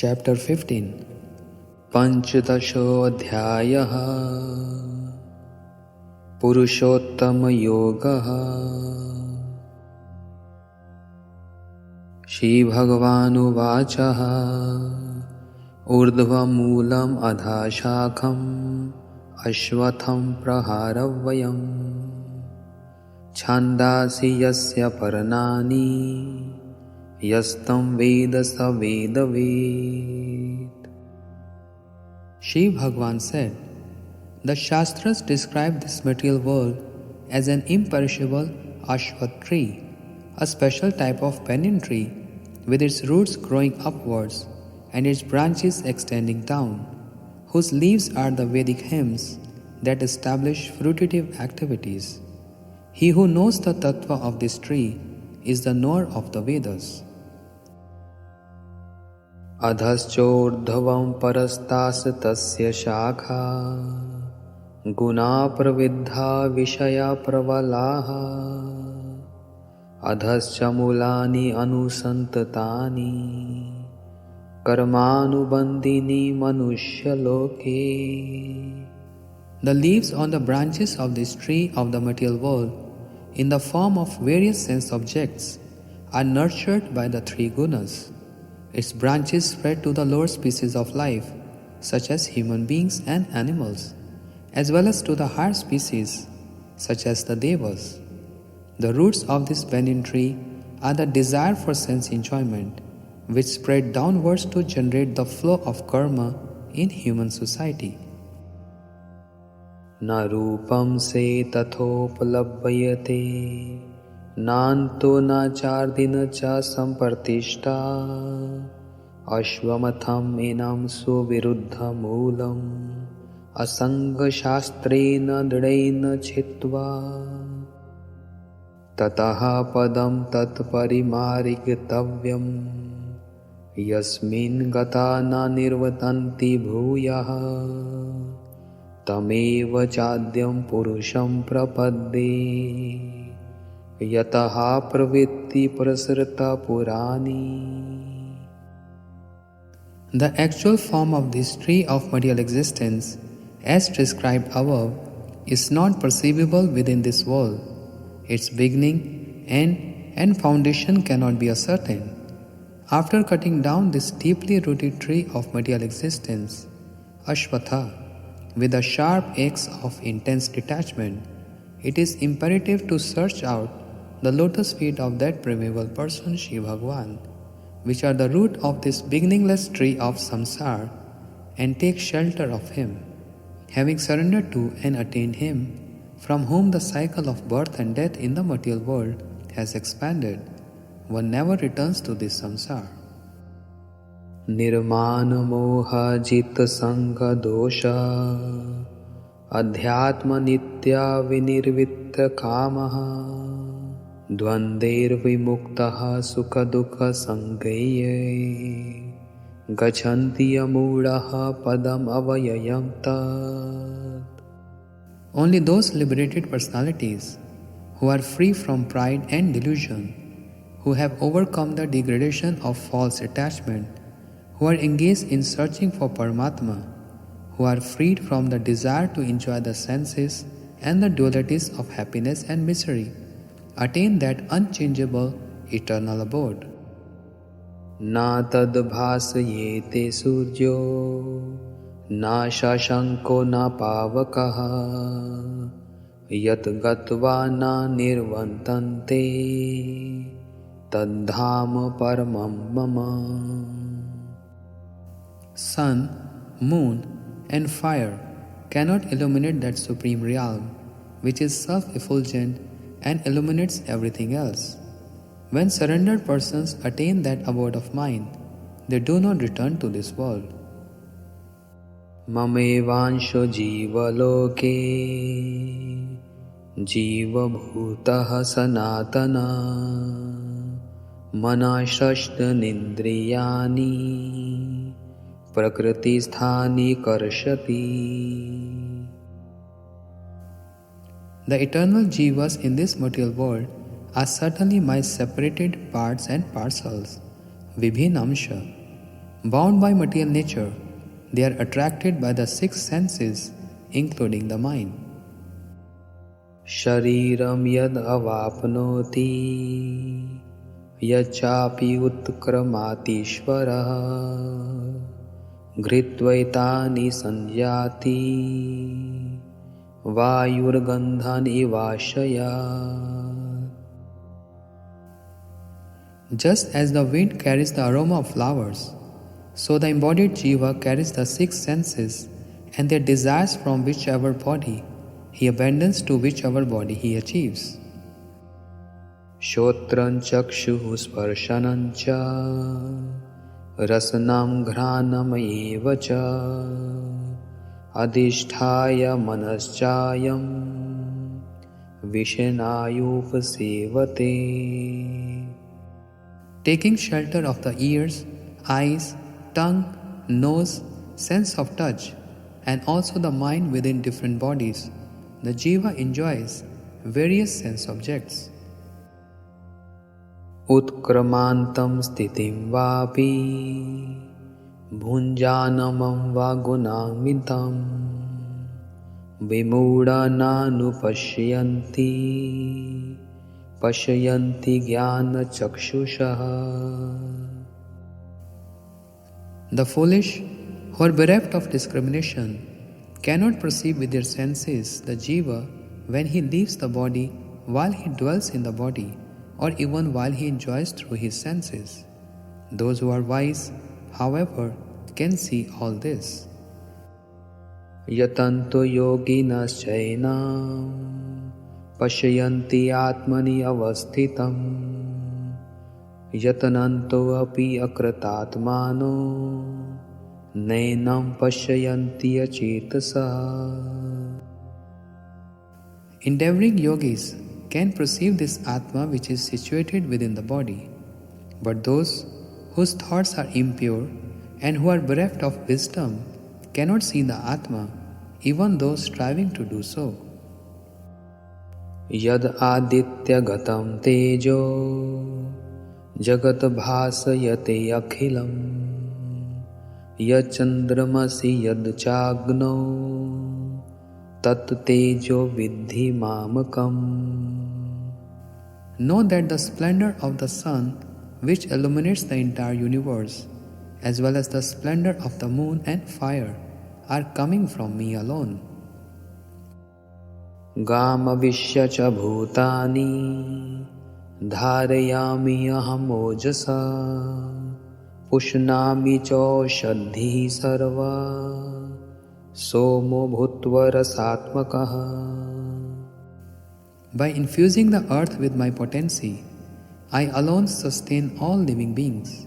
Chapter 15 Panchadashodhyayah Puruṣottama-Yoga Shri Bhagavanu Vachaha Urdhva Moolam Adha Shakham Ashvatham Praharavayam Chandasi Yasya Paranani Yastam Veda Sa Veda Ved. Shri Bhagavan said, the Shastras describe this material world as an imperishable ashwath tree, a special type of banyan tree with its roots growing upwards and its branches extending down, whose leaves are the Vedic hymns that establish fruitive activities. He who knows the tattva of this tree is the knower of the Vedas. Adhaschordhavam parastas tasya shakha Guna pravidha vishaya pravalaha Adhascha mulani anusantatani Karmanubandini manushya loke. The leaves on the branches of this tree of the material world, in the form of various sense objects, are nurtured by the three gunas. Its branches spread to the lower species of life, such as human beings and animals, as well as to the higher species, such as the devas. The roots of this banyan tree are the desire for sense enjoyment, which spread downwards to generate the flow of karma in human society. Na rupam se tathopalabhyate Nanto na chardina cha sampartishta Ashvamatham enam suviruddha moolam Asanga shastrena dadaina chitva Tataha padam tat parimarigtavyam Yasmin gata na nirvatanti bhuyaha Tameva chadyam purusham prapadde Yataha pravitti prasrata purani. The actual form of this tree of material existence, as described above, is not perceivable within this world. Its beginning, end, and foundation cannot be ascertained. After cutting down this deeply rooted tree of material existence, Ashvatha, with a sharp axe of intense detachment, it is imperative to search out the lotus feet of that primeval person, Shri Bhagavan, which are the root of this beginningless tree of samsara, and take shelter of him. Having surrendered to and attained him, from whom the cycle of birth and death in the material world has expanded, one never returns to this samsara. Nirmana moha jita sangha dosha Adhyatma nitya vinirvitta kamaha Dvandair vimuktaha sukha dukha sangaye Gachanti amudaha padam avayayam tat. Only those liberated personalities who are free from pride and delusion, who have overcome the degradation of false attachment, who are engaged in searching for Paramatma, who are freed from the desire to enjoy the senses and the dualities of happiness and misery, attain that unchangeable eternal abode. Na tad bhasayete surjo Na shashanko na pavakaha Yat gatva na nirvantante Tadhama paramam mama. Sun, moon, and fire cannot illuminate that supreme realm, which is self-effulgent and illuminates everything else. When surrendered persons attain that abode of mind, they do not return to this world. Mamevansho jiva loke jiva bhutaha sanatana manashashta nindriyani prakriti sthani karshati. The eternal jivas in this material world are certainly my separated parts and parcels, vibhinamsha. Bound by material nature, they are attracted by the six senses, including the mind. Shariram yad avapnoti yachapi utkramatishvara Gritvaitani sanjati vayurgandhan ivashaya. Just as the wind carries the aroma of flowers, so the embodied jiva carries the six senses and their desires from whichever body he abandons to whichever body he achieves. Shotran chakshuhu sparshanancha Rasanam ghranam evacha adhisthaya manaschayam vishenayupasevate. Taking shelter of the ears, eyes, tongue, nose, sense of touch, and also the mind within different bodies, the jiva enjoys various sense objects. Utkramantam sthitim vapi bhunjanamam va gunamitam vimudana pashyanti jnana chakshushaha. The foolish, who are bereft of discrimination, cannot perceive with their senses the jiva when he leaves the body, while he dwells in the body, or even while he enjoys through his senses. Those who are wise, however, can see all this. Yatanto yoginas chainam pashyanti atmani avasthitam yatananto api akratatmano nainam pashyanti achetasa. Endeavoring yogis can perceive this Atma which is situated within the body, but those whose thoughts are impure and who are bereft of wisdom cannot see the Atma, even though striving to do so. Yad aditya gatam tejo jagat bhasayate akhilam yad chandramasi yad chagno tat tejo vidhi mamakam. Know that the splendor of the sun, which illuminates the entire universe, as well as the splendor of the moon and fire, are coming from me alone. Gama vishya cha bhutani dharayami aham ojasa pushnami cha shaddhi sarva somo bhutva rasatmakaha. By infusing the earth with my potency, I alone sustain all living beings.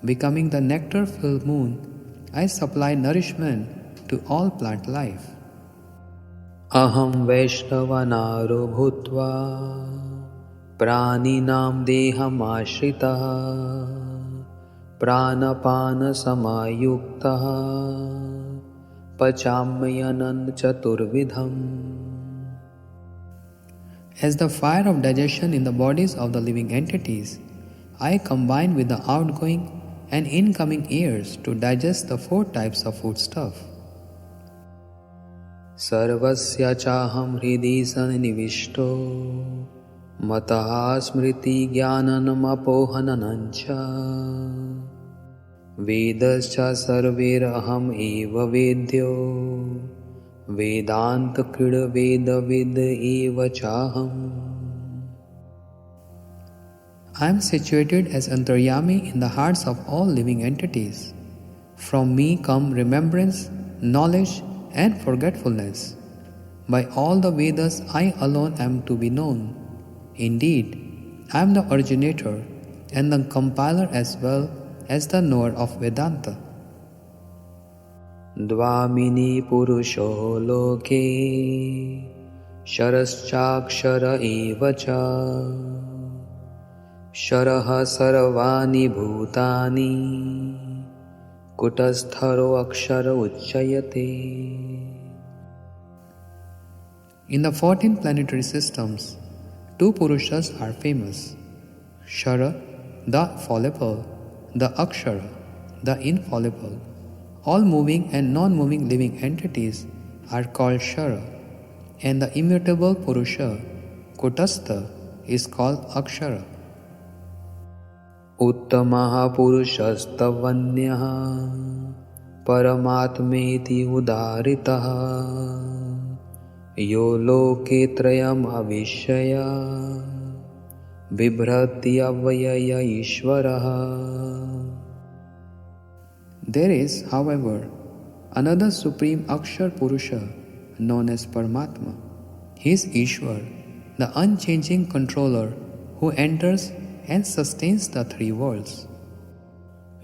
Becoming the nectar-filled moon, I supply nourishment to all plant life. Aham Vaishnavanaro bhutva praninam deham ashritaha pranapana samayuktaha pachamyanan chaturvidham. As the fire of digestion in the bodies of the living entities, I combine with the outgoing and incoming airs to digest the four types of foodstuff. Sarvasya chaham hridi sanivishto mataha smriti jnanam apohananancha vedascha sarveraham eva vedyo Vedanta krida veda vida eva chaham. I am situated as Antaryami in the hearts of all living entities. From me come remembrance, knowledge, and forgetfulness. By all the Vedas, I alone am to be known. Indeed, I am the originator and the compiler as well as the knower of Vedanta. Dvamini Purusho Loke Sharaschakshara Evacha Sharaha Sarvani Bhutani Kutastharo Akshara Uchayate. In the 14 planetary systems, two Purushas are famous: Shara, the fallible, the Akshara, the infallible. All moving and non-moving living entities are called Shara, and the immutable Purusha, Kutastha, is called Akshara. Uttamaha Purushastavanyah Paramatmeti Udaritaha Yo Loke Trayam Avishaya Bibhrati Avyaya Ishvaraha. There is, however, another supreme Akshar Purusha known as Paramatma. He is Ishwar, the unchanging controller who enters and sustains the three worlds.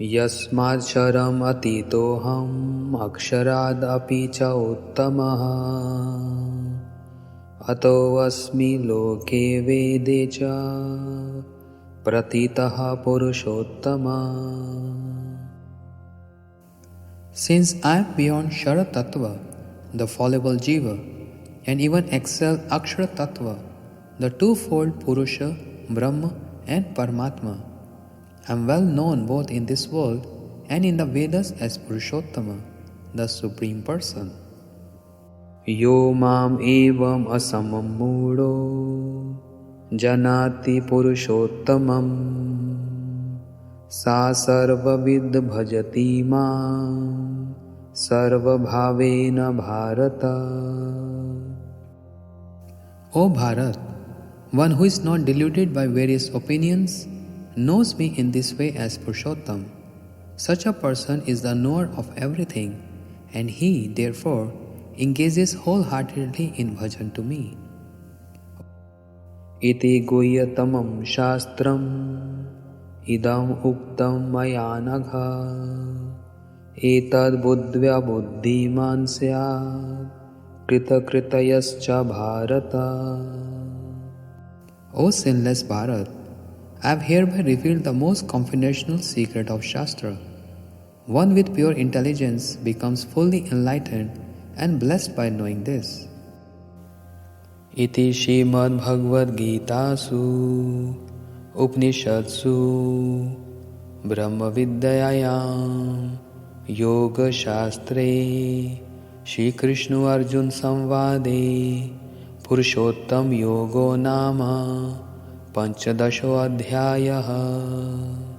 Yasmadsharam atitoham aksharad api cha uttamaha ato asmi loke vede cha pratitaha Puruṣottama. Since I am beyond Shara Tattva, the fallible Jiva, and even excel Akshara Tattva, the twofold Purusha, Brahma and Paramatma, I am well known both in this world and in the Vedas as Puruṣottama, the Supreme Person. Yo mam evam asamam mudo janati Puruṣottamam sa sarvavid bhajati mam sarva bhavena bharata. O Bharat, one who is not deluded by various opinions knows me in this way as Puruṣottam. Such a person is the knower of everything, and he, therefore, engages wholeheartedly in bhajan to me. Iti guhyatamam shastram idam uktam maya nagha etad buddhya buddhiman syat krita kritayascha bharata. O sinless Bharat, I have hereby revealed the most confidential secret of Shastra. One with pure intelligence becomes fully enlightened and blessed by knowing this. Iti Srimad Bhagavad Gita Su Upanishadsu Brahma Vidyayam Yoga Shastre Shri Krishna Arjun Samvade Puruṣottam Yogo Nama Panchadasho Adhyayaha.